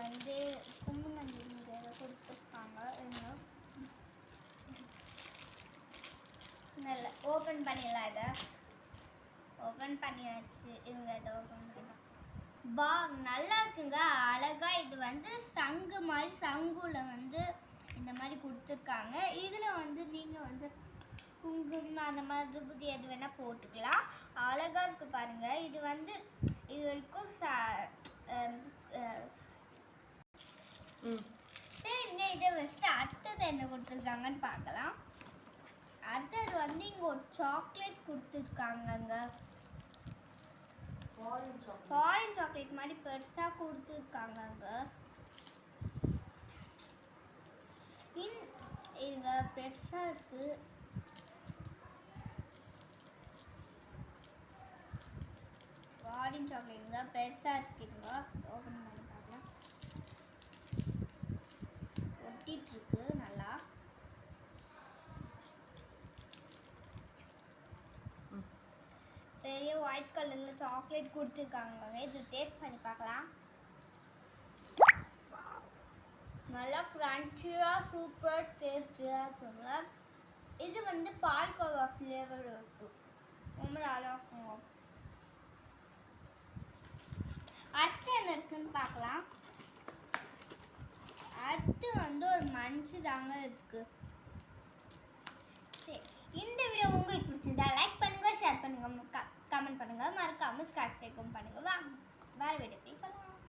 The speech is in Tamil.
வந்து கும்பநந்தி கொடுத்துருக்காங்க. இன்னும் நல்லா ஓப்பன் பண்ணிடலாம். இதை ஓப்பன் பண்ணியாச்சு. இவங்க இதை ஓப்பன் பண்ணலாம். பா நல்லா இருக்குங்க, அழகா. இது வந்து சங்கு மாதிரி, சங்குல வந்து இந்த மாதிரி கொடுத்துருக்காங்க. இதில் வந்து நீங்கள் வந்து குங்குமம் அந்த மாதிரி விபூதி எது வேணால் போட்டுக்கலாம். அழகாக இருக்குது பாருங்கள். இது வந்து இது வரைக்கும் சரி, இதை வச்சுட்டு அடுத்தது என்ன கொடுத்துருக்காங்கன்னு பார்க்கலாம். அடுத்தது வந்து இங்கே ஒரு சாக்லேட் கொடுத்துருக்காங்கங்க. ஃபாரின் சாக்லேட் மாதிரி பெருசாக கொடுத்துருக்காங்கங்க. இங்க பெருசாக இருக்குது. ஃபாரின் சாக்லேட்டுங்க பெருசாக இருக்குதுங்க. ஓப்பன் பண்ணி பார்க்கலாம். ஒட்டிகிட்ருக்கு நல்லா. பெரிய ஒயிட் கலரில் சாக்லேட் கொடுத்துருக்காங்க. இது டேஸ்ட் பண்ணி பார்க்கலாம். நல்லா க்ரன்ச்சியாக சூப்பர் டேஸ்டியாக இருக்குங்க. இது வந்து பால்கோவா ஃப்ளேவர் இருக்கும். ரொம்ப நல்லா இருக்குங்க. அடுத்து என்ன இருக்குன்னு பார்க்கலாம். அடுத்து வந்து ஒரு மஞ்சு தாங்க இருக்கு. சரி, இந்த வீடியோ உங்களுக்கு பிடிச்சிருந்தா லைக் பண்ணுங்க, ஷேர் பண்ணுங்க, கமெண்ட் பண்ணுங்க, மறக்காம சப்ஸ்கிரைப் பண்ணுங்க. வாங்க வேற வீடியோ போய் பார்க்கலாம்.